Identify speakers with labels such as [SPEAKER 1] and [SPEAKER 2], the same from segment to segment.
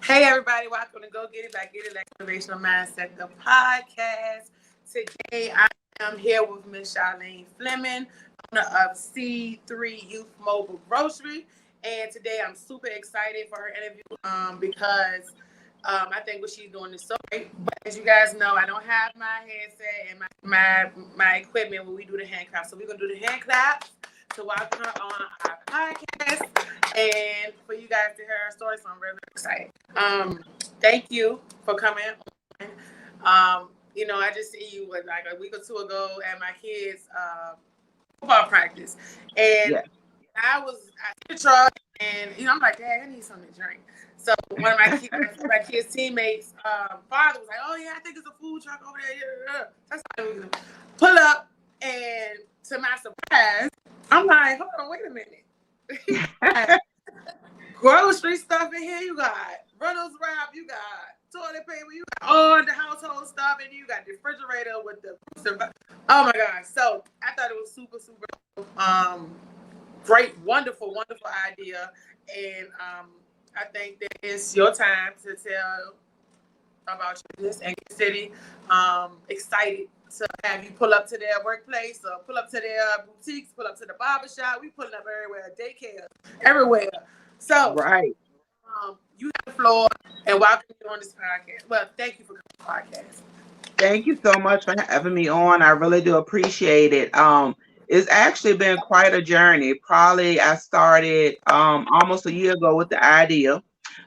[SPEAKER 1] Hey everybody, welcome to Go Get It by Getitlex Motivational Mindset, the podcast. Today I am here with Miss Charlene Fleming, owner of C3 Youth Mobile Grocery. And today I'm super excited for her interview because I think what she's doing is so great. But as you guys know, I don't have my headset and my equipment when we do the hand claps. So we're gonna do the hand claps to welcome her on our podcast and for you guys to hear her story. So I'm really excited. Thank you for coming on. I just see you like a week or two ago at my kids' football practice, and
[SPEAKER 2] Yeah.
[SPEAKER 1] I see the truck, and I'm like, Dad, I need something to drink. So one of my kids' teammates' father was like, "Oh yeah, I think it's a food truck over there." Yeah. That's how we pull up, and to my surprise, I'm like, "Hold on, wait a minute." Grocery stuff in here. You got Reynolds wrap. You got toilet paper. You got all the household stuff, and you got the refrigerator with the. Oh my gosh! So I thought it was super, super great, wonderful, wonderful idea, and I think that it's your time to tell about your business and your city. Excited to have you pull up to their workplace or pull up to their boutiques, pull up to the barbershop. We pulling up everywhere, daycare, everywhere. So
[SPEAKER 2] Right.
[SPEAKER 1] you have the floor and welcome you on this podcast. Well, thank you for coming to the podcast.
[SPEAKER 2] Thank you so much for having me on. I really do appreciate it. It's actually been quite a journey. Probably I started almost a year ago with the idea.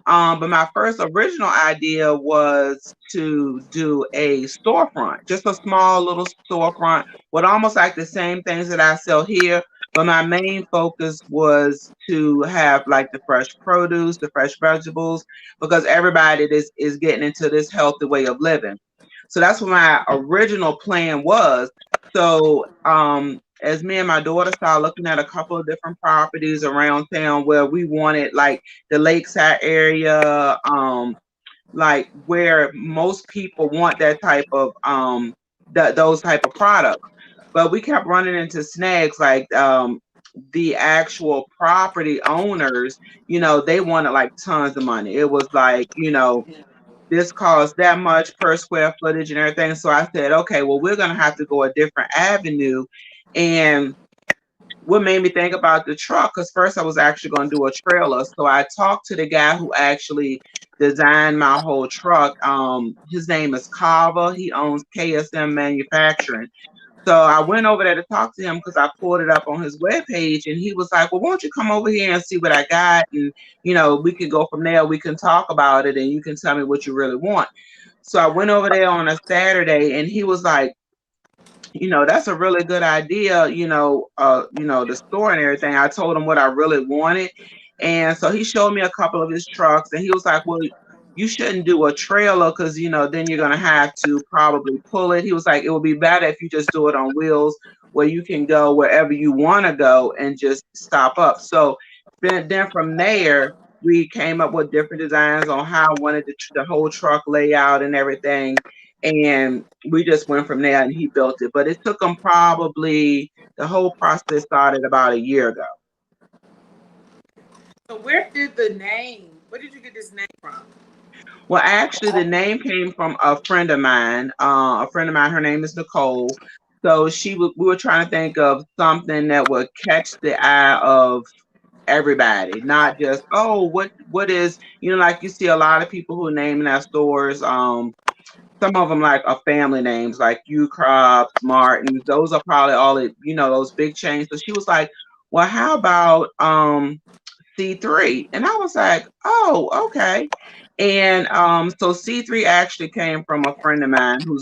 [SPEAKER 2] But my first original idea was to do a storefront, just a small little storefront with almost like the same things that I sell here. But my main focus was to have like the fresh produce, the fresh vegetables, because everybody is getting into this healthy way of living. So that's what my original plan was. So as me and my daughter started looking at a couple of different properties around town where we wanted like the lakeside area, like where most people want that type of those type of products. But we kept running into snags like the actual property owners, they wanted like tons of money. It was like, this costs that much per square footage and everything. So I said, okay, well, we're going to have to go a different avenue. And what made me think about the truck, because first I was actually going to do a trailer. So I talked to the guy who actually designed my whole truck. His name is Kava. He owns KSM Manufacturing. So I went over there to talk to him because I pulled it up on his webpage, and he was like, well, won't you come over here and see what I got? And, we can go from there. We can talk about it and you can tell me what you really want. So I went over there on a Saturday and he was like, that's a really good idea, the store and everything. I told him what I really wanted. And so he showed me a couple of his trucks and he was like, well, you shouldn't do a trailer because, then you're going to have to probably pull it. He was like, it would be better if you just do it on wheels where you can go wherever you want to go and just stop up. So then from there, we came up with different designs on how I wanted the whole truck layout and everything. And we just went from there and he built it. But it took him probably, the whole process started about a year ago.
[SPEAKER 1] So where did the name? Where did you get this name from?
[SPEAKER 2] Well, actually, the name came from a friend of mine. Her name is Nicole. So we were trying to think of something that would catch the eye of everybody, not just, oh, what is, like you see a lot of people who name their stores. Some of them like are family names like U Crops, Martins. Those are probably all it, those big chains. So she was like, well, how about C3? And I was like, oh, okay. And so C3 actually came from a friend of mine who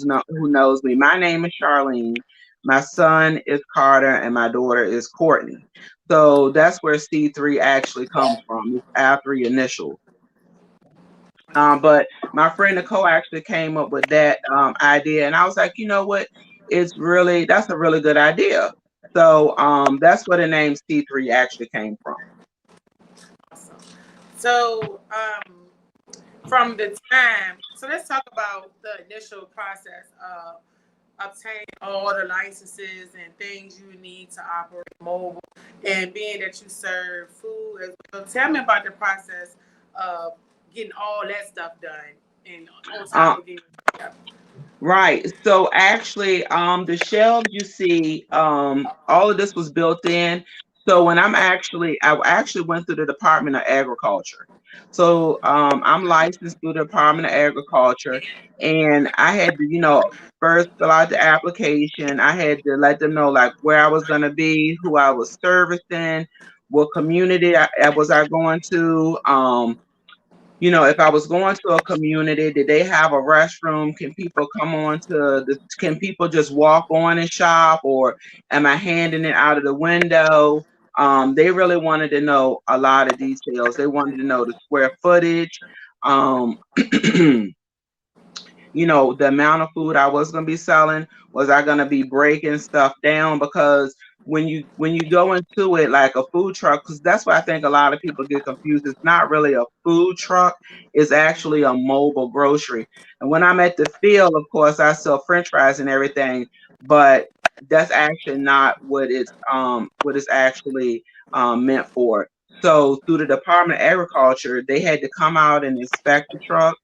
[SPEAKER 2] knows me. My name is Charlene. My son is Carter, and my daughter is Courtney. So that's where C3 actually comes from. It's our three initials. But my friend Nicole actually came up with that idea, and I was like, you know what? That's a really good idea. So that's where the name C3 actually came from.
[SPEAKER 1] Awesome. So from the time, so let's talk about the initial process of obtaining all the licenses and things you need to operate mobile, and being that you serve food as well. Tell me about the process of getting all that stuff done and on top
[SPEAKER 2] Um,
[SPEAKER 1] of getting
[SPEAKER 2] Right. So actually, the shelves you see, all of this was built in. So when I actually went through the Department of Agriculture. So I'm licensed through the Department of Agriculture, and I had to, first fill out the application. I had to let them know like where I was going to be, who I was servicing, what community I going to. If I was going to a community, did they have a restroom? Can people can people just walk on and shop, or am I handing it out of the window? They really wanted to know a lot of details. They wanted to know the square footage, um, the amount of food I was going to be selling. Was I going to be breaking stuff down? Because when you go into it like a food truck, because that's why I think a lot of people get confused. It's not really a food truck, it's actually a mobile grocery. And when I'm at the field, of course I sell french fries and everything, but that's actually not what it's actually meant for. So through the Department of Agriculture, they had to come out and inspect the truck.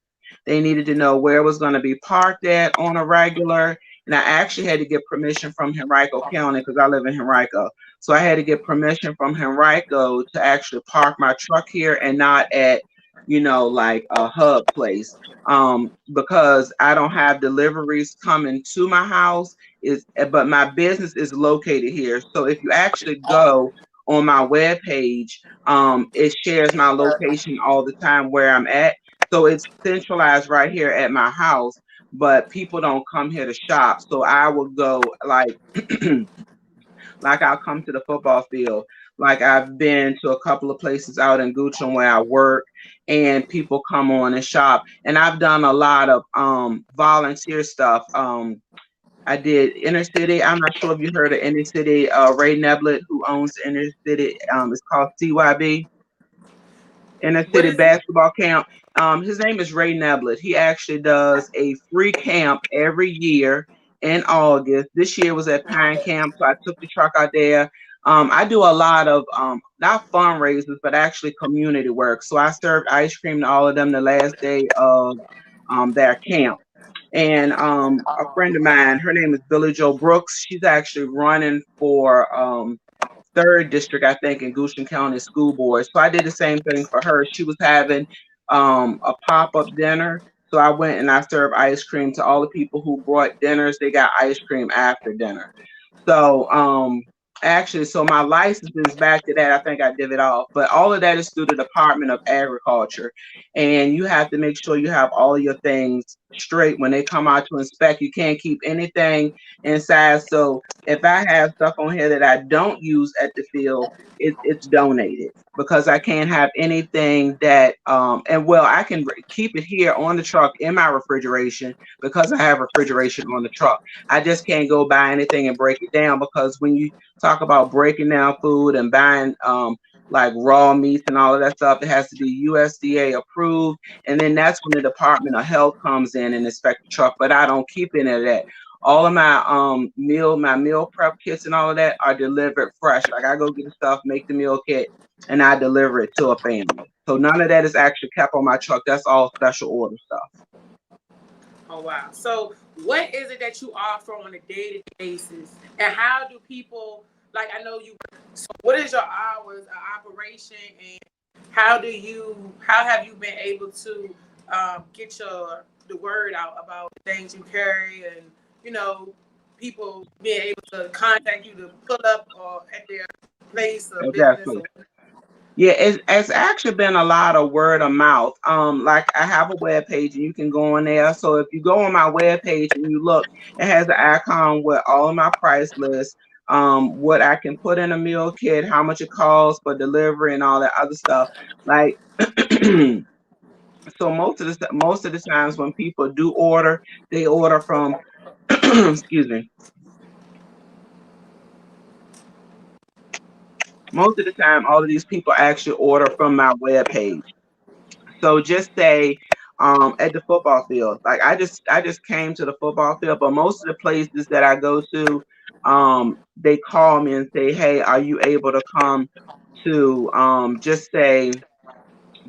[SPEAKER 2] They needed to know where it was going to be parked at on a regular. And I actually had to get permission from Henrico County because I live in Henrico. So I had to get permission from Henrico to actually park my truck here and not at, like a hub place. Because I don't have deliveries coming to my house, but my business is located here. So if you actually go on my web page, it shares my location all the time where I'm at. So it's centralized right here at my house, but people don't come here to shop. So I would go like I'll come to the football field. Like I've been to a couple of places out in Gucci where I work, and people come on and shop. And I've done a lot of volunteer stuff. I did inner city. I'm not sure if you heard of inner city. Ray Neblett, who owns the inner city, it's called CYB, inner
[SPEAKER 1] what
[SPEAKER 2] city
[SPEAKER 1] is it?
[SPEAKER 2] basketball camp. His name is Ray Neblett. He actually does a free camp every year in August. This year was at Pine Camp, so I took the truck out there. I do a lot of not fundraisers, but actually community work. So I served ice cream to all of them the last day of their camp. And a friend of mine, her name is Billy Joe Brooks. She's actually running for third district, I think, in Goshen County School Board. So I did the same thing for her. She was having a pop-up dinner. So I went and I served ice cream to all the people who brought dinners. They got ice cream after dinner. So actually, so my license is back to that. I think I did it off. But all of that is through the Department of Agriculture. And you have to make sure you have all your things straight when they come out to inspect. You can't keep anything inside. So if I have stuff on here that I don't use at the field, it's donated because I can't have anything that and well, I can keep it here on the truck in my refrigeration because I have refrigeration on the truck. I just can't go buy anything and break it down because when you talk about breaking down food and buying like raw meats and all of that stuff, it has to be USDA approved, and then that's when the Department of Health comes in and inspect the truck. But I don't keep any of that. All of my meal prep kits and all of that are delivered fresh. Like I go get the stuff, make the meal kit, and I deliver it to a family. So none of that is actually kept on my truck. That's all special order stuff.
[SPEAKER 1] Oh wow. So what is it that you offer on a daily basis? And how do people like I know you so what is your hours of operation and how have you been able to get the word out about the things you carry and you know people being able to contact you to pull up or at their place of business
[SPEAKER 2] Exactly.
[SPEAKER 1] or
[SPEAKER 2] Yeah, it's actually been a lot of word of mouth. Like I have a web page and you can go on there. So if you go on my web page and you look, it has an icon with all of my price lists, what I can put in a meal kit, how much it costs for delivery and all that other stuff. Like so most of the times when people do order, they order from excuse me. Most of the time all of these people actually order from my web page. So just say at the football field, like I just came to the football field, but most of the places that I go to, they call me and say, "Hey, are you able to come to just say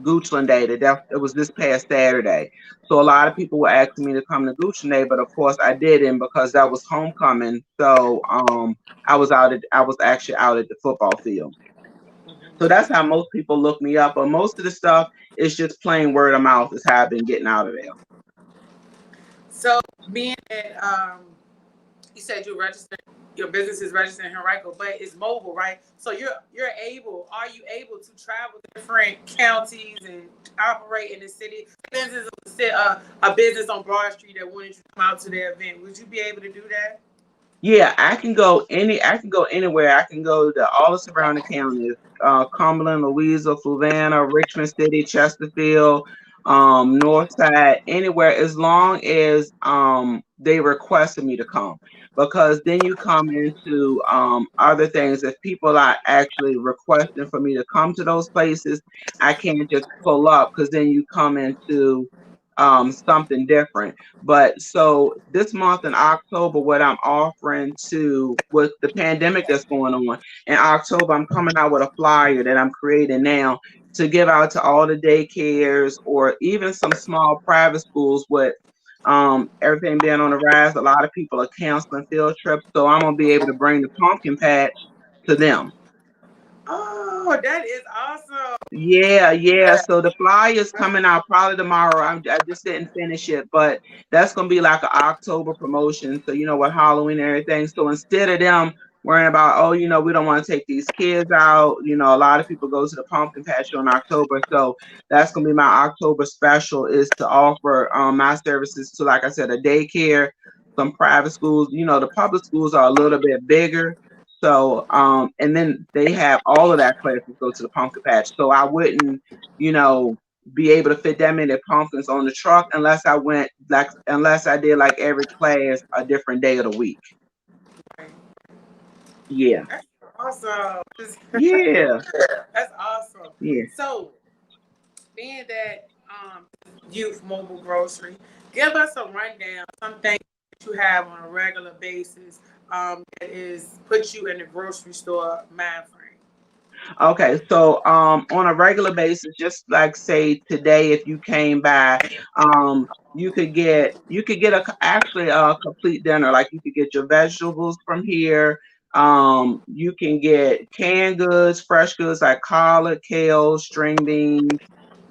[SPEAKER 2] Goochland Day. It was this past Saturday. So a lot of people were asking me to come to Goochland Day, but of course I didn't because that was homecoming. So I was actually out at the football field. So that's how most people look me up. But most of the stuff is just plain word of mouth is how I've been getting out of there.
[SPEAKER 1] So being that you said you registered, your business is registered in Henrico, but it's mobile, right? So are you able to travel to different counties and operate in the city? For instance, a business on Broad Street that wanted you to come out to their event, would you be able to do that?
[SPEAKER 2] Yeah, I can go anywhere. I can go to all the surrounding counties, Cumberland, Louisa, Fluvanna, Richmond City, Chesterfield, Northside, anywhere as long as they requested me to come. Because then you come into other things. If people are actually requesting for me to come to those places, I can't just pull up because then you come into something different. But so this month in October, what I'm offering to with the pandemic that's going on in October, I'm coming out with a flyer that I'm creating now to give out to all the daycares or even some small private schools with everything being on the rise. A lot of people are canceling field trips, so I'm gonna be able to bring the pumpkin patch to them.
[SPEAKER 1] Oh, that is awesome.
[SPEAKER 2] Yeah, yeah. So the flyer's coming out probably tomorrow. I just didn't finish it, but that's gonna be like an October promotion. So with Halloween and everything. So instead of them worrying about, oh, we don't want to take these kids out. A lot of people go to the pumpkin patch in October. So that's gonna be my October special is to offer my services to, like I said, a daycare, some private schools. The public schools are a little bit bigger. So, and then they have all of that classes go to the pumpkin patch. So I wouldn't, you know, be able to fit that many pumpkins on the truck unless I did like every class a different day of the week. Yeah.
[SPEAKER 1] That's awesome.
[SPEAKER 2] Yeah.
[SPEAKER 1] That's awesome.
[SPEAKER 2] Yeah.
[SPEAKER 1] So, being that youth mobile grocery, give us a rundown, something that you have on a regular basis that is put you in the grocery store mind frame.
[SPEAKER 2] Okay, so on a regular basis, just like say today, if you came by, you could get actually a complete dinner. Like you could get your vegetables from here. You can get canned goods, fresh goods like collard, kale, string beans,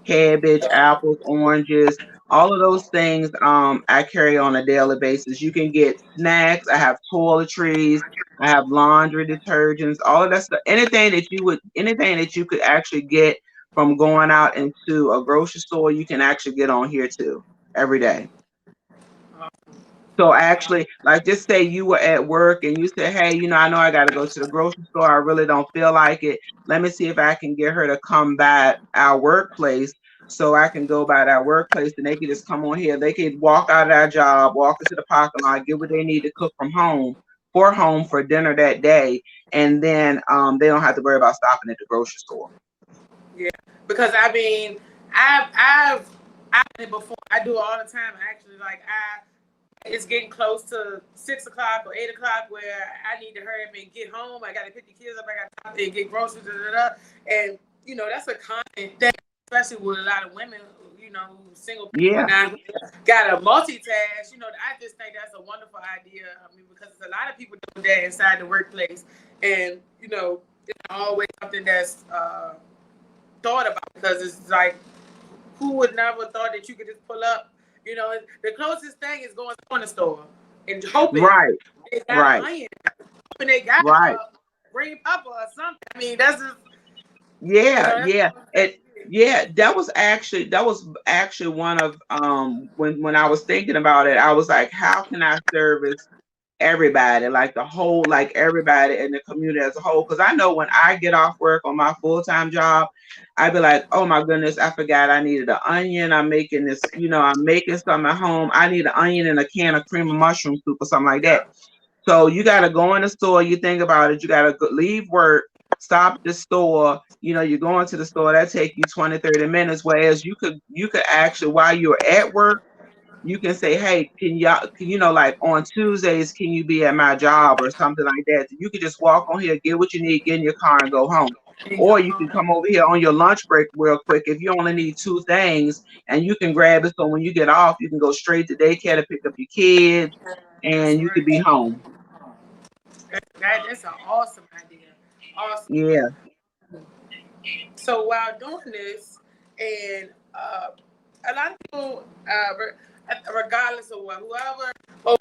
[SPEAKER 2] cabbage, apples, oranges, all of those things I carry on a daily basis. You can get snacks. I have toiletries. I have laundry detergents, all of that stuff. Anything that you could actually get from going out into a grocery store, you can actually get on here too every day. So actually, like just say you were at work and you said, hey, I know I got to go to the grocery store. I really don't feel like it. Let me see if I can get her to come by our workplace so I can go by that workplace and they can just come on here. They could walk out of our job, walk into the parking lot, get what they need to cook from home for dinner that day. And then they don't have to worry about stopping at the grocery store.
[SPEAKER 1] Yeah, because I mean, I've done it before. I do it all the time. Actually, like it's getting close to 6 o'clock or 8 o'clock where I need to hurry up and get home. I got to pick the kids up. I got to get groceries. And that's a common thing, especially with a lot of women. Single people
[SPEAKER 2] Yeah.
[SPEAKER 1] now got to multitask. I just think that's a wonderful idea. I mean, because a lot of people do that inside the workplace, and it's always something that's thought about because it's like, who would never thought that you could just pull up? The closest thing is going to the store and hoping
[SPEAKER 2] Right.
[SPEAKER 1] they got an
[SPEAKER 2] Right.
[SPEAKER 1] onion, hoping they got
[SPEAKER 2] Right.
[SPEAKER 1] green pepper or something. I mean, that's just
[SPEAKER 2] Yeah,
[SPEAKER 1] that's
[SPEAKER 2] yeah. Yeah, that was actually one of when I was thinking about it, I was like, how can I service everybody, like like everybody in the community as a whole? Because I know when I get off work on my full-time job, I'd be like, oh my goodness, I forgot I needed an onion. I'm making this, I'm making something at home. I need an onion and a can of cream of mushroom soup or something like that. So you got to go in the store. You think about it. You got to leave work, stop at the store. You're going to the store. That take you 20, 30 minutes. Whereas you could actually, while you're at work, you can say, hey, like on Tuesdays, can you be at my job or something like that? You could just walk on here, get what you need, get in your car and go home.
[SPEAKER 1] And go
[SPEAKER 2] Or you can
[SPEAKER 1] home.
[SPEAKER 2] come over here on your lunch break real quick if you only need two things, and you can grab it. So when you get off, you can go straight to daycare to pick up your kids,
[SPEAKER 1] That's
[SPEAKER 2] and you could be
[SPEAKER 1] right.
[SPEAKER 2] home.
[SPEAKER 1] That's an awesome idea. Awesome.
[SPEAKER 2] Yeah.
[SPEAKER 1] So while doing this, and a lot of people, regardless of what, whoever,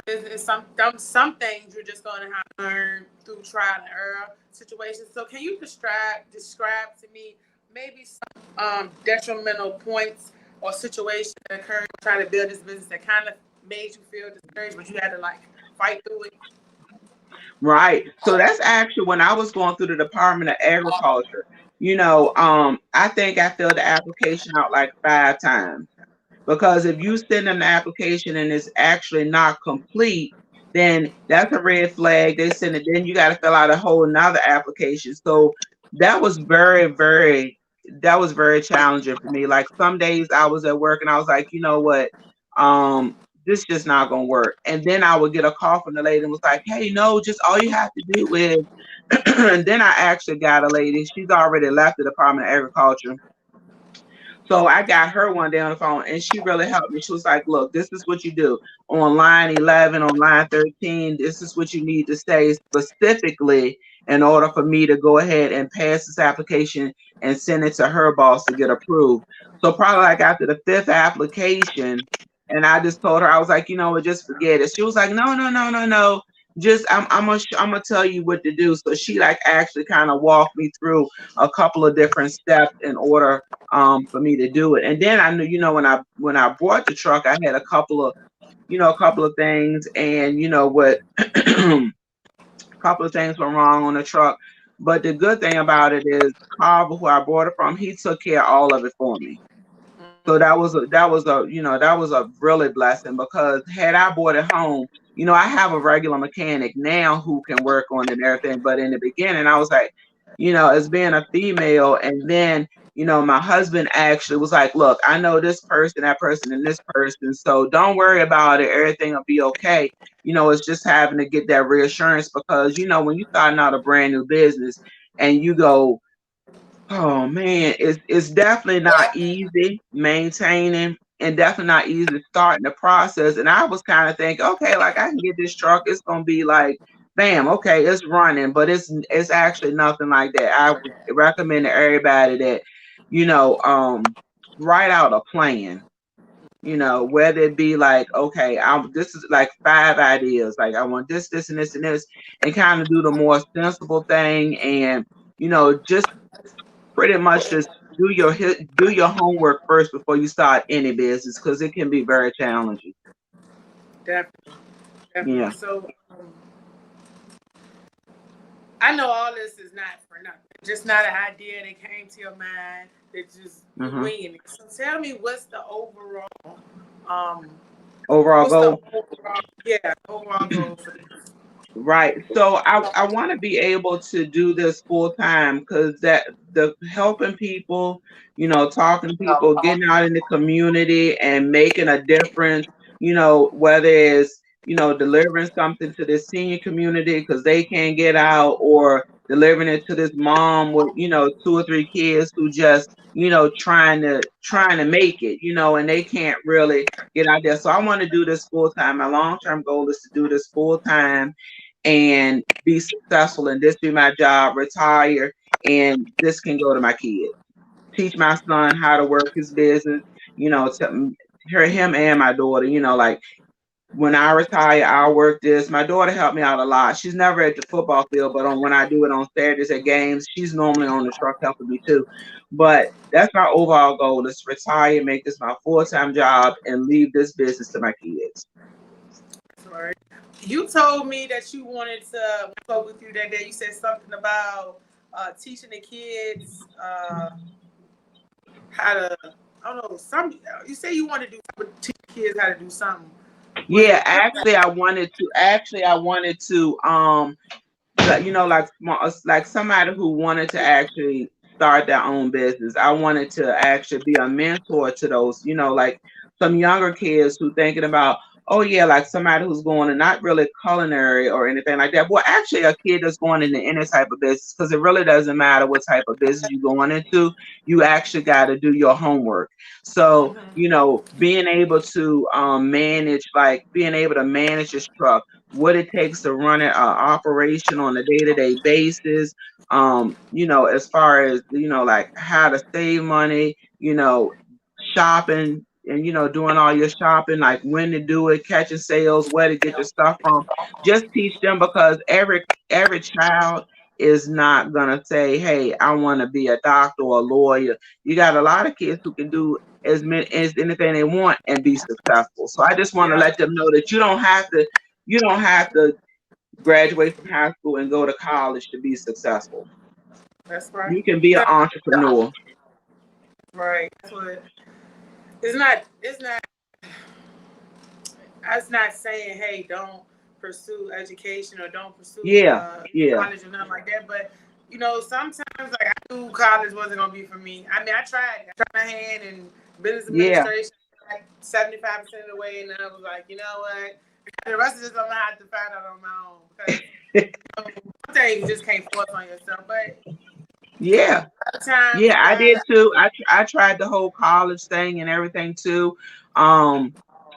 [SPEAKER 1] is some things you're just going to have to learn through trial and error situations. So can you describe to me maybe some detrimental points or situations that occurred trying to build this business that kind of made you feel discouraged, but you had to like fight through it?
[SPEAKER 2] Right. So that's actually when I was going through the Department of Agriculture. I think I filled the application out like 5 times. Because if you send them the application and it's actually not complete, then that's a red flag. They send it, then you got to fill out a whole nother application. So that was very challenging for me. Like some days I was at work and I was like, you know what, this just not gonna work. And then I would get a call from the lady and was like, hey, no, just all you have to do is and then I actually got a lady, she's already left the Department of Agriculture, so I got her one day on the phone and she really helped me. She was like, look, this is what you do. On line 11, on line 13, this is what you need to say specifically in order for me to go ahead and pass this application and send it to her boss to get approved. So probably like after the fifth application, and I just told her, I was like, you know what, just forget it. She was like, no, no, no, no, no. Just I'm gonna tell you what to do. So she like actually kind of walked me through a couple of different steps in order for me to do it. And then I knew, when I bought the truck, I had a couple of things, and what a couple of things were wrong on the truck. But the good thing about it is Carver, who I bought it from, he took care of all of it for me. So that was a really blessing, because had I bought it home, I have a regular mechanic now who can work on it and everything. But in the beginning, I was like, as being a female, and then my husband actually was like, look, I know this person, that person, and this person, so don't worry about it. Everything will be okay. It's just having to get that reassurance, because when you're starting out a brand new business and you go, oh man, it's definitely not easy maintaining, and definitely not easy starting the process. And I was kind of thinking, okay, like I can get this truck, it's gonna be like, bam, okay, it's running, but it's actually nothing like that. I would recommend to everybody that, you know, um, write out a plan. Whether it be like, okay, this is like 5 ideas, like I want this, this, and this, and this, and kind of do the more sensible thing, and just pretty much just do your homework first before you start any business, because it can be very challenging.
[SPEAKER 1] Definitely, definitely.
[SPEAKER 2] Yeah.
[SPEAKER 1] So I know all this is not for nothing. Just not an idea that came to your mind. That just you
[SPEAKER 2] Hmm.
[SPEAKER 1] winging it. So tell me, um,
[SPEAKER 2] Overall
[SPEAKER 1] what's the
[SPEAKER 2] goal.
[SPEAKER 1] overall, yeah, overall goal for this?
[SPEAKER 2] Right. So I want to be able to do this full time, because that the helping people, talking to people, getting out in the community and making a difference, whether it's, delivering something to the senior community because they can't get out, or delivering it to this mom with, 2 or 3 kids who just, trying to make it, and they can't really get out there. So I want to do this full time. My long-term goal is to do this full time and be successful, and this be my job, retire, and this can go to my kids. Teach my son how to work his business, to him and my daughter, like when I retire, I'll work this. My daughter helped me out a lot. She's never at the football field, but when I do it on Saturdays at games, she's normally on the truck helping me too. But that's my overall goal, is to retire, make this my full-time job, and leave this business to my kids.
[SPEAKER 1] Sorry. You told me that you wanted to, when I spoke with you that day, you said something about teaching the kids how to, I don't know, you say you want to teach kids how to do something. Was
[SPEAKER 2] Yeah,
[SPEAKER 1] it what?
[SPEAKER 2] actually I wanted to like like somebody who wanted to actually start their own business. I wanted to actually be a mentor to those, like some younger kids who thinking about, Oh yeah, like somebody who's going to not really culinary or anything like that. Well, actually, a kid that's going into any type of business, because it really doesn't matter what type of business you're going into. You actually got to do your homework. So being able to manage, like being able to manage your truck, what it takes to run an operation on a day-to-day basis. As far as like how to save money. Shopping and doing all your shopping, like when to do it, catching sales, where to get your stuff from. Just teach them, because every child is not gonna say, hey, I want to be a doctor or a lawyer. You got a lot of kids who can do as many as anything they want and be successful. So I just want to
[SPEAKER 1] Yeah,
[SPEAKER 2] let them know that you don't have to graduate from high school and go to college to be successful.
[SPEAKER 1] that's right.
[SPEAKER 2] You can be an entrepreneur.
[SPEAKER 1] Right. That's what it's not saying, hey, don't pursue education or don't pursue
[SPEAKER 2] Yeah, yeah,
[SPEAKER 1] college or nothing like that. But sometimes like I knew college wasn't gonna be for me. I mean, I tried my hand in business
[SPEAKER 2] yeah,
[SPEAKER 1] administration like 75% of the way, and then I was like, you know what? The rest of this I'm gonna have to find out on my own because some things you just can't force on yourself. But
[SPEAKER 2] yeah.
[SPEAKER 1] sometimes
[SPEAKER 2] Yeah,
[SPEAKER 1] you
[SPEAKER 2] I
[SPEAKER 1] gotta.
[SPEAKER 2] did too. I tried the whole college thing and everything too. Um,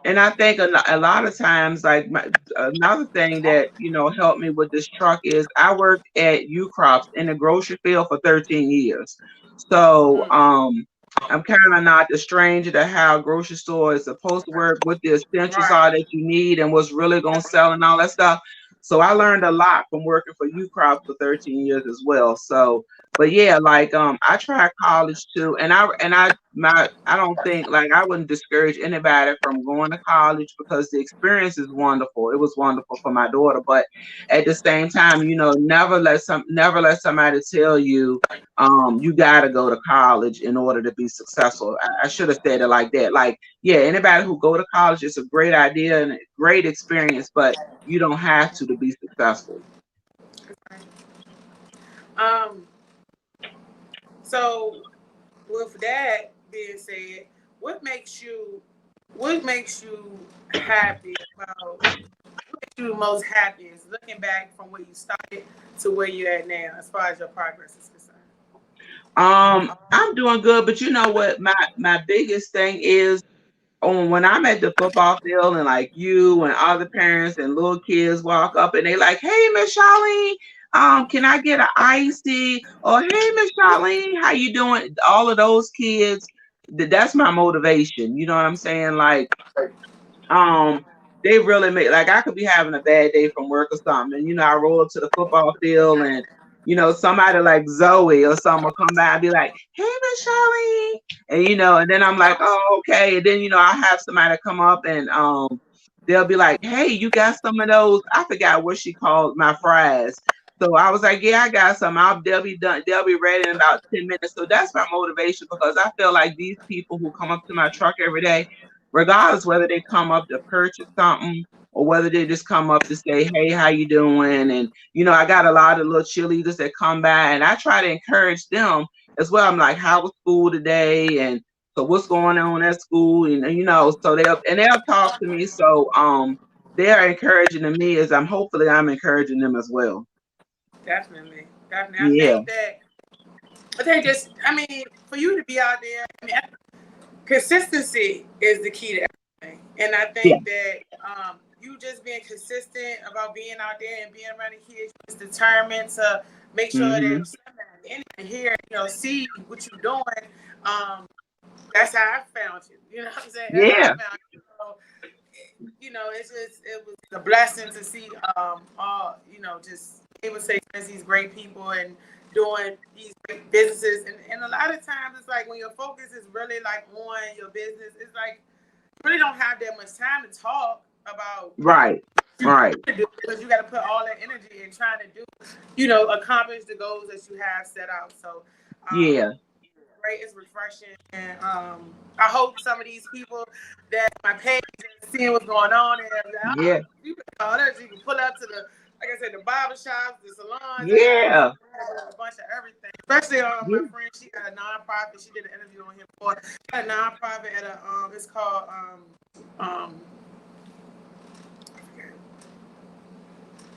[SPEAKER 2] and I think a lot of times, like another thing that helped me with this truck is I worked at U Crops in the grocery field for 13 years. So
[SPEAKER 1] Mm,
[SPEAKER 2] I'm kind of not the stranger to how a grocery store is supposed to work, what the essentials
[SPEAKER 1] right.
[SPEAKER 2] are that you need, and what's really gonna sell and all that stuff. So I learned a lot from working for U Crops for 13 years as well. So but yeah, like I tried college too, and I don't think, like, I wouldn't discourage anybody from going to college because the experience is wonderful. It was wonderful for my daughter, but at the same time, never let somebody tell you you gotta go to college in order to be successful. I should have said it like that. Like, yeah, anybody who go to college, it's a great idea and a great experience, but you don't have to be successful.
[SPEAKER 1] Um. So with that being said, what makes you what makes you happy about what makes you most happy is looking back from where you started to where you're at now as far as your progress is concerned.
[SPEAKER 2] I'm doing good, but you know what? My biggest thing is when I'm at the football field and like you and other parents and little kids walk up and they like, hey, Miss Charlene, can I get an icy? Or hey, Miss Charlene, how you doing? All of those kids, that's my motivation. You know what I'm saying? Like, um they really make, like, I could be having a bad day from work or something, and I roll up to the football field, and somebody like Zoe or someone will come by and be like, hey, Miss Charlene, and and then I'm like, oh, okay, and then I have somebody come up and they'll be like, hey, you got some of those, I forgot what she called my fries. So I was like, yeah, I got some. They'll be done. They'll be ready in about 10 minutes. So that's my motivation, because I feel like these people who come up to my truck every day, regardless whether they come up to purchase something or whether they just come up to say, hey, how you doing? And I got a lot of little cheerleaders that come by, and I try to encourage them as well. I'm like, how was school today? And so what's going on at school? And so they'll talk to me. So they're encouraging to me as I'm encouraging them as well.
[SPEAKER 1] Definitely, definitely. I
[SPEAKER 2] Yeah.
[SPEAKER 1] think that I think just I mean for you to be out there, I mean consistency is the key to everything, and I
[SPEAKER 2] Yeah.
[SPEAKER 1] think that you just being consistent about being out there and being around the kids, just determined to make sure
[SPEAKER 2] Hmm.
[SPEAKER 1] that somebody in here, see what you're doing. Um, that's how I found you. You know what I'm saying? That's how
[SPEAKER 2] Yeah.
[SPEAKER 1] I found you. So, it was a blessing to see all just able to experience these great people and doing these great businesses and a lot of times it's like when your focus is really like on your business, it's like you really don't have that much time to talk about
[SPEAKER 2] Right.
[SPEAKER 1] what you
[SPEAKER 2] Right.
[SPEAKER 1] want to do because you got to put all that energy in trying to do, accomplish the goals that you have set out. So, um,
[SPEAKER 2] Yeah.
[SPEAKER 1] great. It's refreshing, and I hope some of these people that my page and seeing what's going on and like,
[SPEAKER 2] Yeah.
[SPEAKER 1] you can all that. You can pull up to the, like I said, the barber shops, the salons. They got
[SPEAKER 2] Yeah.
[SPEAKER 1] a bunch of everything. Especially my
[SPEAKER 2] Yeah.
[SPEAKER 1] friend, she got a nonprofit. She did an interview on him for. She got a nonprofit at a it's called um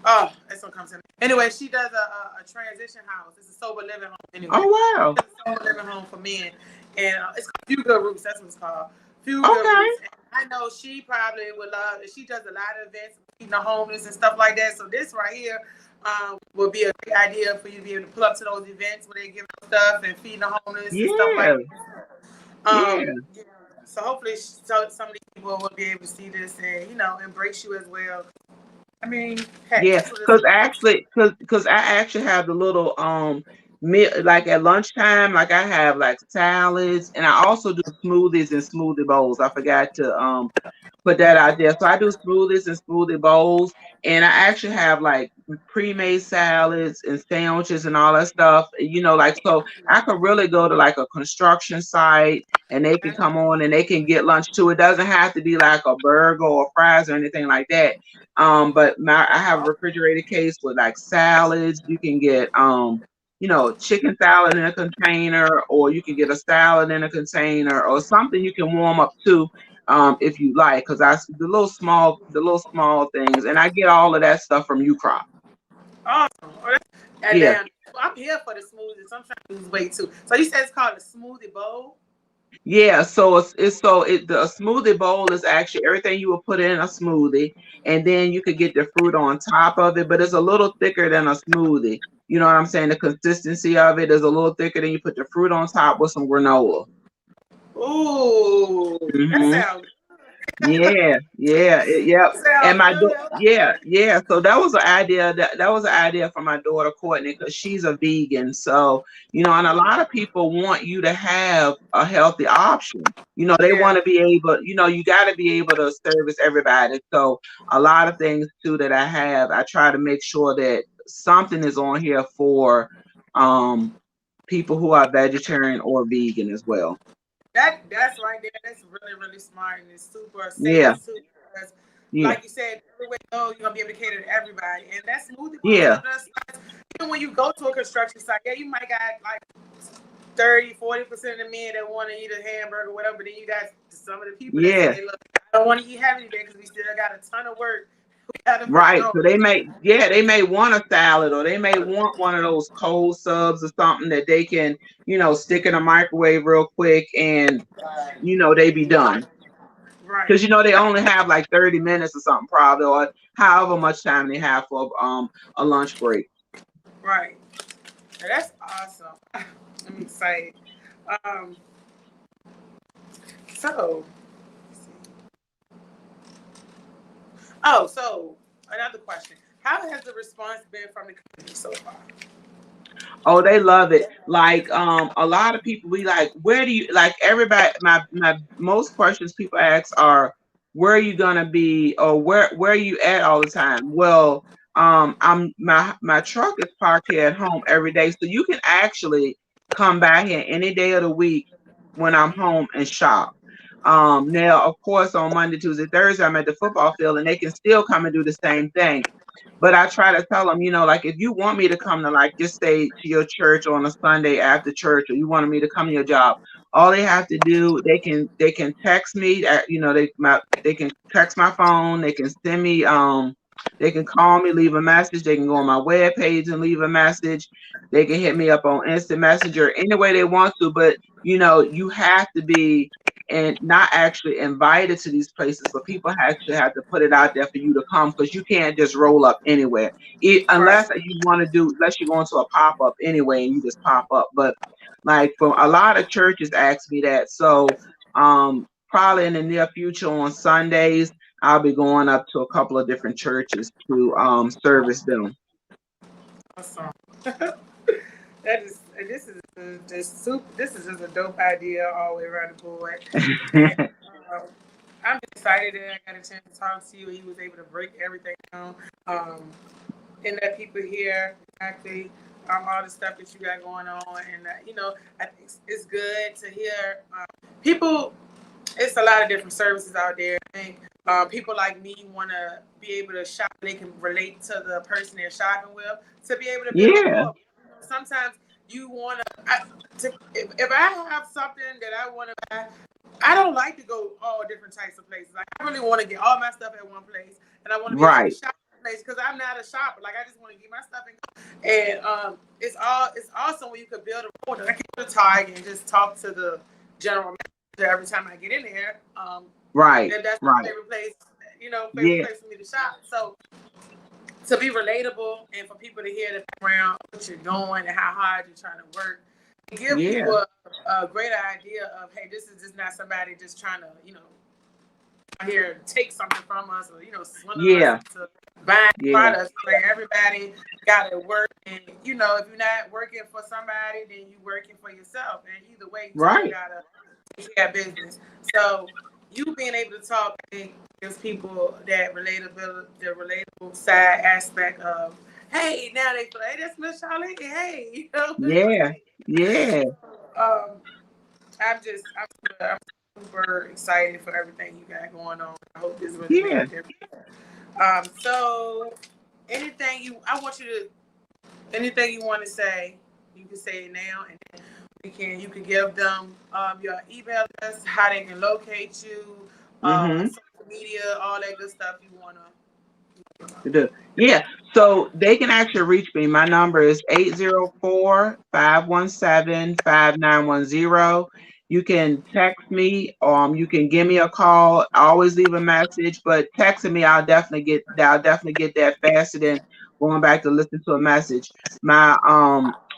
[SPEAKER 1] Oh, that's gonna come to me. Anyway, she does a transition house. It's a sober living home. Anyway,
[SPEAKER 2] Oh wow.
[SPEAKER 1] it's a sober living home for men, and it's called Few Good Roots. That's what it's called. Few Good
[SPEAKER 2] Okay.
[SPEAKER 1] Roots. And I know she probably would love. She does a lot of events, feeding the homeless and stuff like that. So this right here would be a great idea for you to be able to pull up to those events where they give stuff and feeding the homeless and stuff like
[SPEAKER 2] Yeah.
[SPEAKER 1] that.
[SPEAKER 2] Yeah.
[SPEAKER 1] Yeah. So hopefully, some of these people will be able to see this and embrace you as well. I mean, heck,
[SPEAKER 2] Yeah,
[SPEAKER 1] that's what it's
[SPEAKER 2] cause
[SPEAKER 1] about.
[SPEAKER 2] actually, cause I actually have the little meal like at lunchtime, like I have like salads, and I also do smoothies and smoothie bowls. I forgot to put that out there. So I do smoothies and smoothie bowls, and I actually have like pre-made salads and sandwiches and all that stuff. Like so I could really go to like a construction site and they can come on and they can get lunch too. It doesn't have to be like a burger or fries or anything like that. But I have a refrigerated case with like salads. You can get chicken salad in a container, or you can get a salad in a container, or something you can warm up too, if you like. Because the little small things, and I get all of that stuff from UCrop.
[SPEAKER 1] Awesome. And
[SPEAKER 2] Yeah.
[SPEAKER 1] then I'm here for the smoothies. I'm trying to lose weight too. So you said it's called a smoothie bowl.
[SPEAKER 2] Yeah, so the smoothie bowl is actually everything you would put in a smoothie, and then you could get the fruit on top of it, but it's a little thicker than a smoothie. You know what I'm saying? The consistency of it is a little thicker than you put the fruit on top with some granola.
[SPEAKER 1] Ooh, that
[SPEAKER 2] Hmm.
[SPEAKER 1] sounds
[SPEAKER 2] Yeah, yeah, yep. And
[SPEAKER 1] sounds
[SPEAKER 2] my
[SPEAKER 1] good.
[SPEAKER 2] yeah, yeah. So that was an idea that was an idea for my daughter Courtney because she's a vegan. So and a lot of people want you to have a healthy option. They
[SPEAKER 1] Yeah,
[SPEAKER 2] want to be able. You got to be able to service everybody. So a lot of things too that I have, I try to make sure that something is on here for um people who are vegetarian or vegan as well.
[SPEAKER 1] that's right there. That's really really smart and it's super
[SPEAKER 2] Yeah,
[SPEAKER 1] safe too. Because,
[SPEAKER 2] yeah,
[SPEAKER 1] like you said, everywhere you go, you're gonna be able to cater to everybody. And that smoothie bowls
[SPEAKER 2] yeah.
[SPEAKER 1] are just even when you go to a construction site, yeah, you might got like 30-40% of the men that want to eat a hamburger or whatever. But then you got some of the people that
[SPEAKER 2] Yeah.
[SPEAKER 1] say, look, I don't want to eat heavy today because we still got a ton of work we gotta make
[SPEAKER 2] Right.
[SPEAKER 1] go.
[SPEAKER 2] So they may want a salad, or they may want one of those cold subs or something that they can, stick in a microwave real quick and, they be done.
[SPEAKER 1] Right,
[SPEAKER 2] Because, they only have like 30 minutes or something probably, or however much time they have for a lunch break.
[SPEAKER 1] right. Now, that's awesome. I'm excited. Um, so, so another question. How has the response been from the community so far?
[SPEAKER 2] Oh, they love it. Like a lot of people be like, where do you like everybody my most questions people ask are where are you gonna be or where are you at all the time? Well, I'm my truck is parked here at home every day. So you can actually come by here any day of the week when I'm home and shop. Now of course on Monday, Tuesday, Thursday I'm at the football field and they can still come and do the same thing. But I try to tell them, like if you want me to come to like just say to your church on a Sunday after church, or you wanted me to come to your job, all they have to do they can text me. They can text my phone. They can send me they can call me, leave a message. They can go on my web page and leave a message. They can hit me up on instant messenger any way they want to. But you have to be and not actually invited to these places, but people actually have to put it out there for you to come because you can't just roll up anywhere.
[SPEAKER 1] Right.
[SPEAKER 2] Unless unless you go into a pop up anyway and you just pop up. But like for a lot of churches ask me that. So probably in the near future on Sundays, I'll be going up to a couple of different churches to service them.
[SPEAKER 1] Awesome. That is, this is just a dope idea all the way around the board. And um, I'm excited that I got a chance to talk to you. He was able to break everything down. Um, and let people hear exactly all the stuff that you got going on. And, I think it's good to hear people. It's a lot of different services out there. I think people like me want to be able to shop. They can relate to the person they're shopping with to be able to build
[SPEAKER 2] Yeah,
[SPEAKER 1] rapport. Sometimes you want to, if I have something that I want to buy, I don't like to go all different types of places. Like I really want to get all my stuff at one place, and I want to be able to
[SPEAKER 2] right.
[SPEAKER 1] shop. marketplace because I'm not a shopper. Like I just want to get my stuff and it's awesome when you could build a order. I can go to Target and just talk to the general manager every time I get in there.
[SPEAKER 2] Right.
[SPEAKER 1] That's my
[SPEAKER 2] Right.
[SPEAKER 1] favorite place. Favorite
[SPEAKER 2] Yeah.
[SPEAKER 1] place for me to shop. So to be relatable and for people to hear the background, what you're doing and how hard you're trying to work, give
[SPEAKER 2] Yeah.
[SPEAKER 1] people a great idea of, hey, this is just not somebody just trying to, here take something from us or, swindle us
[SPEAKER 2] Yeah.
[SPEAKER 1] into buying
[SPEAKER 2] Yeah.
[SPEAKER 1] products. Like everybody got to work. And, if you're not working for somebody, then you're working for yourself. And either way, you still
[SPEAKER 2] Right.
[SPEAKER 1] got to take care of business. So you being able to talk gives people that relatable side aspect of, hey, now they feel, hey, that's Miss Charlene. Hey,
[SPEAKER 2] Yeah. Yeah.
[SPEAKER 1] um, I'm super excited for everything you got going on. I hope this really made
[SPEAKER 2] Yeah.
[SPEAKER 1] a difference. So anything you want to say, you can say it now, and then you can give them your email address, how they can locate you,
[SPEAKER 2] Mm-hmm.
[SPEAKER 1] social media, all that good stuff you wanna.
[SPEAKER 2] To do. Yeah. So they can actually reach me. My number is 804-517-5910. You can text me. You can give me a call. I always leave a message, but texting me, I'll definitely get that faster than going back to listen to a message.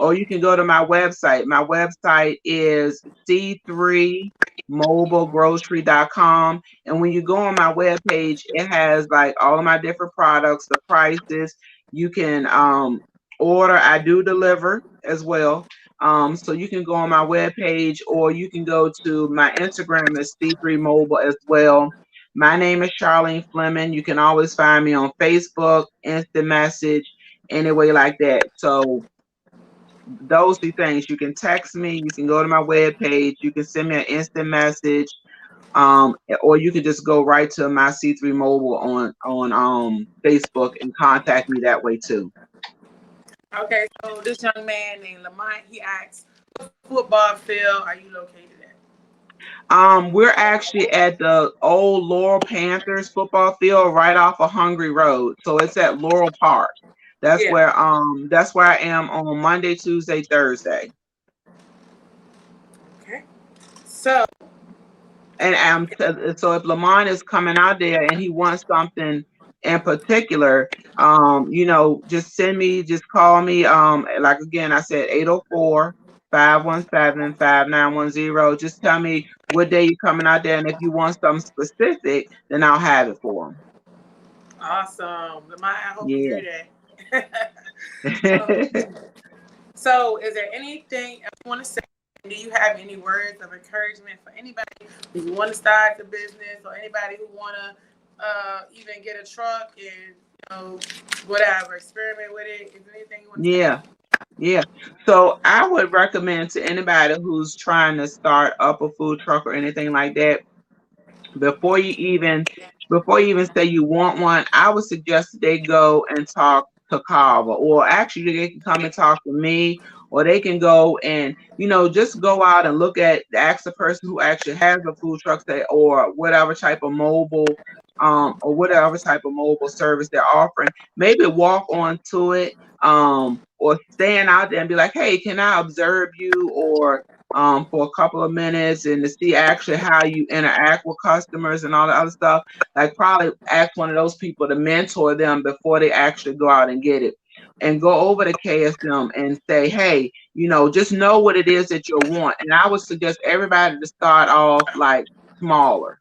[SPEAKER 2] Or you can go to my website. My website is c3mobilegrocery.com. And when you go on my webpage, it has like all of my different products, the prices. You can order. I do deliver as well. So you can go on my webpage or you can go to my Instagram is C3 Mobile as well. My name is Charlene Fleming. You can always find me on Facebook, instant message, any way like that. So those two things. You can text me, you can go to my webpage, you can send me an instant message, or you can just go right to my C3 Mobile on Facebook and contact me that way too.
[SPEAKER 1] Okay, so this young man named Lamont, he asks, what football field are you located at?
[SPEAKER 2] We're actually at the old Laurel Panthers football field right off of Hungry Road. So it's at Laurel Park.
[SPEAKER 1] Yeah.
[SPEAKER 2] That's where I am on Monday, Tuesday, Thursday.
[SPEAKER 1] Okay. So
[SPEAKER 2] And so if Lamont is coming out there and he wants something in particular, just call me. Like again, I said 804-517-5910. Just tell me what day you're coming out there, and if you want something specific, then I'll have it for him.
[SPEAKER 1] awesome, Lamont. I hope you
[SPEAKER 2] Yeah.
[SPEAKER 1] hear that. um, so, is there anything else you want to say? Do you have any words of encouragement for anybody who want to start the business or anybody who want to even get a truck and whatever, experiment with it? Is there anything you want to say?
[SPEAKER 2] Yeah. Yeah. So I would recommend to anybody who's trying to start up a food truck or anything like that, before you even say you want one, I would suggest that they go and talk to Kava, or actually they can come and talk to me, or they can go and just go out and ask the person who actually has a food truck, or whatever type of mobile service they're offering. Maybe walk onto it, or stand out there and be like, hey, can I observe you, or for a couple of minutes, and to see actually how you interact with customers and all the other stuff. Like probably ask one of those people to mentor them before they actually go out and get it. And go over to KSM and say, hey, just know what it is that you want. And I would suggest everybody to start off like smaller.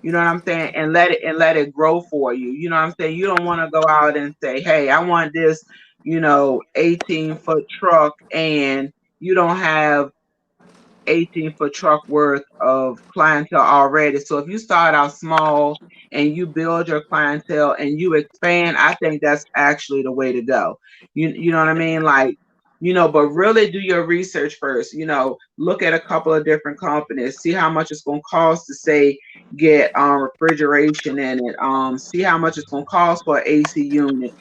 [SPEAKER 2] You know what I'm saying? And let it grow for you. You know what I'm saying? You don't want to go out and say, hey, I want this, 18-foot truck, and you don't have 18-foot truck worth of clientele already. So if you start out small and you build your clientele and you expand, I think that's actually the way to go. You know what I mean? Like, but really do your research first. Look at a couple of different companies, see how much it's going to cost to say get refrigeration in it. See how much it's going to cost for an AC unit.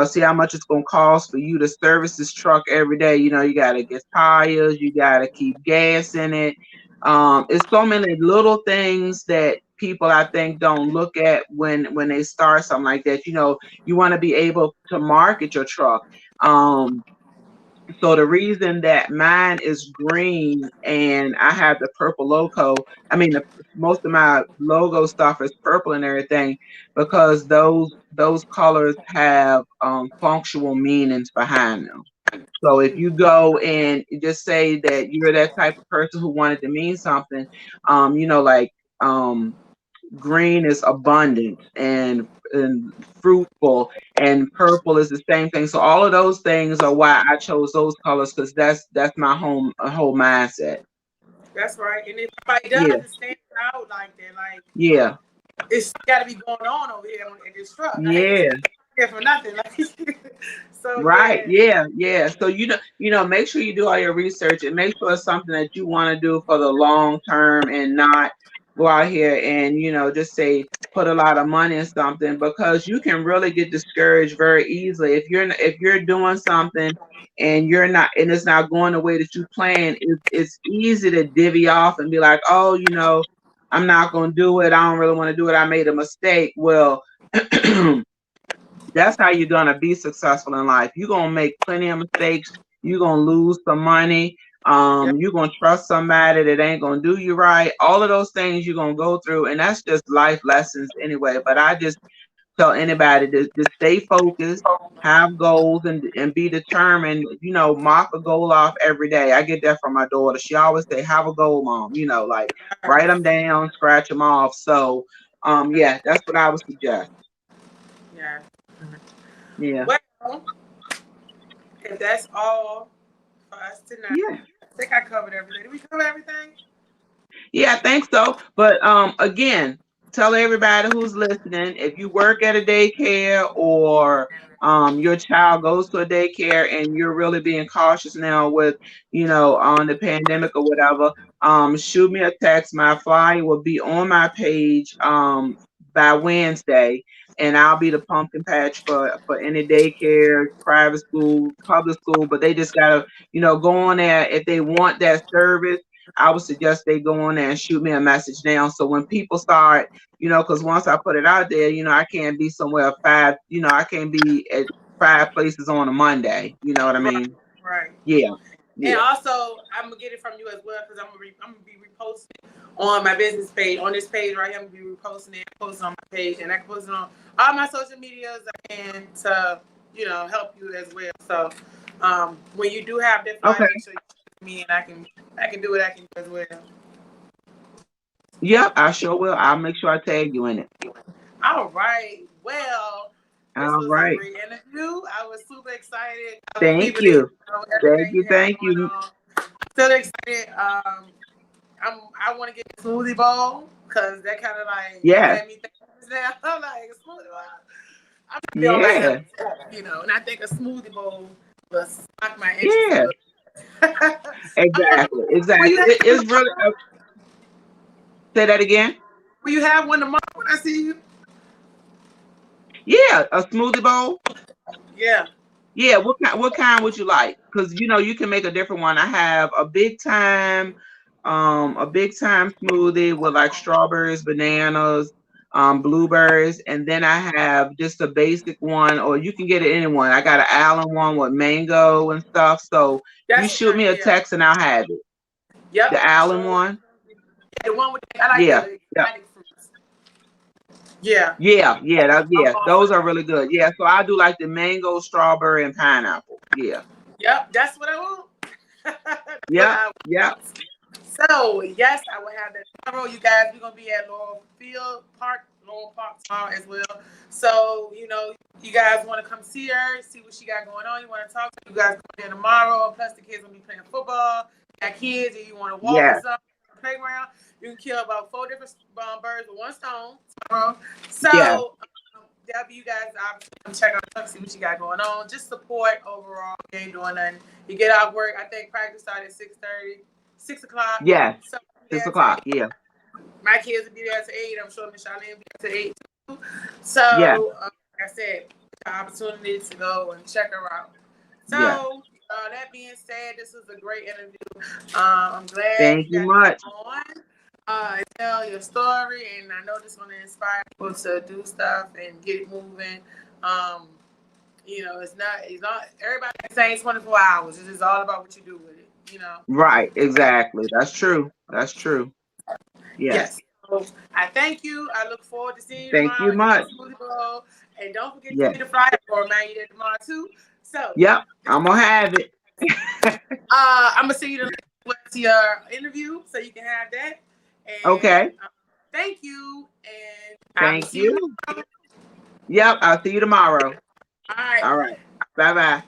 [SPEAKER 2] See how much it's going to cost for you to service this truck every day. You got to get tires, you got to keep gas in it. It's so many little things that people I think don't look at when they start something like that. You want to be able to market your truck. So the reason that mine is green and I have the purple logo, I mean, most of my logo stuff is purple and everything, because those colors have functional meanings behind them. So if you go and just say that you're that type of person who wanted to mean something, like um, green is abundant and fruitful, and purple is the same thing. So all of those things are why I chose those colors, because that's my whole mindset.
[SPEAKER 1] That's right. And if somebody
[SPEAKER 2] Yeah,
[SPEAKER 1] doesn't stand out like that, like
[SPEAKER 2] yeah,
[SPEAKER 1] it's got to be going on over here in this truck. I ain't just
[SPEAKER 2] yeah.
[SPEAKER 1] here for nothing. Like, so
[SPEAKER 2] Right.
[SPEAKER 1] yeah,
[SPEAKER 2] Yeah. Yeah. So make sure you do all your research and make sure it's something that you want to do for the long term, and not go out here and just say put a lot of money in something, because you can really get discouraged very easily if you're doing something and you're not, and it's not going the way that you plan. It's easy to divvy off and be like, oh, I'm not going to do it. I don't really want to do it. I made a mistake. Well, that's how you're gonna be successful in life. You're gonna make plenty of mistakes. You're gonna lose some money.
[SPEAKER 1] yeah,
[SPEAKER 2] You're gonna trust somebody that ain't gonna do you right. All of those things you're gonna go through, and that's just life lessons anyway. But I just tell anybody to stay focused, have goals, and be determined. Mark a goal off every day. I get that from my daughter. She always say, "Have a goal, mom." Like write them down, scratch them off. So, yeah, that's what I would suggest.
[SPEAKER 1] yeah.
[SPEAKER 2] Yeah.
[SPEAKER 1] Well, if that's all for us tonight,
[SPEAKER 2] Yeah.
[SPEAKER 1] I think I covered everything. Did we cover everything?
[SPEAKER 2] Yeah, I think so. But again, tell everybody who's listening, if you work at a daycare, or your child goes to a daycare and you're really being cautious now with, on the pandemic or whatever, shoot me a text. My flyer will be on my page by Wednesday, and I'll be the pumpkin patch for any daycare, private school, public school, but they just gotta, go on there if they want that service. I would suggest they go on there and shoot me a message now. So when people start, because once I put it out there, I can't be somewhere five, I can't be at five places on a Monday. You know what I
[SPEAKER 1] Right,
[SPEAKER 2] mean?
[SPEAKER 1] right.
[SPEAKER 2] Yeah,
[SPEAKER 1] And
[SPEAKER 2] yeah,
[SPEAKER 1] also, I'm gonna get it from you as well, because I'm gonna be reposting on my business page, on this page right here. I'm gonna be reposting it, posting on my page, and I can post it on all my social medias and to help you as well. So when you do have that flyer,
[SPEAKER 2] okay.
[SPEAKER 1] make sure you show me, and I can do what I can do as well.
[SPEAKER 2] Yep, I sure will. I'll make sure I tag you in it.
[SPEAKER 1] All right. Well, this
[SPEAKER 2] All
[SPEAKER 1] was a
[SPEAKER 2] right.
[SPEAKER 1] great interview. I was super excited.
[SPEAKER 2] Thank
[SPEAKER 1] People didn't
[SPEAKER 2] you.
[SPEAKER 1] know
[SPEAKER 2] Thank
[SPEAKER 1] everything
[SPEAKER 2] you.
[SPEAKER 1] you had
[SPEAKER 2] Thank
[SPEAKER 1] going
[SPEAKER 2] you.
[SPEAKER 1] on. Still excited. I want to get the smoothie bowl, because that kind of like
[SPEAKER 2] Yes.
[SPEAKER 1] had me thinking now. I'm like a smoothie bowl. I'm trying to be on my
[SPEAKER 2] Yeah.
[SPEAKER 1] health, and I think a smoothie bowl will spark my interest a
[SPEAKER 2] Yeah.
[SPEAKER 1] little.
[SPEAKER 2] Exactly.
[SPEAKER 1] Will you
[SPEAKER 2] Exactly.
[SPEAKER 1] have
[SPEAKER 2] It's really. Say that again.
[SPEAKER 1] will you have one tomorrow when I see you?
[SPEAKER 2] Yeah, a smoothie bowl.
[SPEAKER 1] Yeah.
[SPEAKER 2] Yeah, what kind would you like? Because you can make a different one. I have a big time smoothie with like strawberries, bananas, blueberries, and then I have just a basic one, or you can get it any one. I got an Allen one with mango and stuff. So you
[SPEAKER 1] That's the
[SPEAKER 2] shoot
[SPEAKER 1] kind.
[SPEAKER 2] me a
[SPEAKER 1] Yeah.
[SPEAKER 2] text and I'll have it. The
[SPEAKER 1] Yep. I
[SPEAKER 2] Allen
[SPEAKER 1] sure.
[SPEAKER 2] one.
[SPEAKER 1] Yeah, the one with I like
[SPEAKER 2] Yeah.
[SPEAKER 1] the
[SPEAKER 2] Yeah.
[SPEAKER 1] exotic fruits. Yeah.
[SPEAKER 2] Yeah.
[SPEAKER 1] I'm all for
[SPEAKER 2] Those are
[SPEAKER 1] that.
[SPEAKER 2] really good. Yeah. So I do like the mango, strawberry, and pineapple. Yeah.
[SPEAKER 1] Yep, that's what I want. That's what
[SPEAKER 2] Yep.
[SPEAKER 1] I
[SPEAKER 2] Yep.
[SPEAKER 1] want. So yes, I will have that tomorrow. You guys, we're gonna be at Laurel Park tomorrow as well. So you guys want to come see her, see what she got going on. You want to talk to her, you guys come there tomorrow. Plus, the kids gonna be playing football. You got kids, and you want to walk or
[SPEAKER 2] Yes.
[SPEAKER 1] something on the playground. You can kill about 4 different birds with one stone tomorrow.
[SPEAKER 2] Yes.
[SPEAKER 1] So you guys obviously come check out the truck, see what you got going on. Just support overall. You ain't doing nothing. You get off work. I think practice started at 6:30, 6 o'clock.
[SPEAKER 2] Yes.
[SPEAKER 1] So
[SPEAKER 2] Six
[SPEAKER 1] there to
[SPEAKER 2] o'clock.
[SPEAKER 1] 8.
[SPEAKER 2] Yeah.
[SPEAKER 1] My kids will be there to 8. I'm sure Miss Charlene will be there to 8 too.
[SPEAKER 2] Yes.
[SPEAKER 1] So like I said, the opportunity to go and check her out.
[SPEAKER 2] Yes.
[SPEAKER 1] So that being said, this was a great interview. I'm glad
[SPEAKER 2] Thank
[SPEAKER 1] you
[SPEAKER 2] you
[SPEAKER 1] guys
[SPEAKER 2] much.
[SPEAKER 1] came on. It's tell your story, and I know this is going to inspire people to do stuff and get it moving. It's not everybody saying 24 hours. It's just all about what you do with it.
[SPEAKER 2] Right, exactly. That's true. That's true.
[SPEAKER 1] Yes.
[SPEAKER 2] Yes.
[SPEAKER 1] So I thank you. I look forward to seeing you
[SPEAKER 2] Thank
[SPEAKER 1] tomorrow
[SPEAKER 2] you
[SPEAKER 1] at the
[SPEAKER 2] much.
[SPEAKER 1] Smoothie Bowl. And don't forget to send
[SPEAKER 2] Yes.
[SPEAKER 1] me the flyer for man. You there tomorrow too. So
[SPEAKER 2] Yep. I'm gonna have it.
[SPEAKER 1] I'm gonna send you the link to your interview so you can have that. And
[SPEAKER 2] Okay.
[SPEAKER 1] thank you. And I will
[SPEAKER 2] Thank
[SPEAKER 1] see you
[SPEAKER 2] you.
[SPEAKER 1] tomorrow.
[SPEAKER 2] Yep. I'll see you tomorrow.
[SPEAKER 1] All right.
[SPEAKER 2] All right. Bye bye.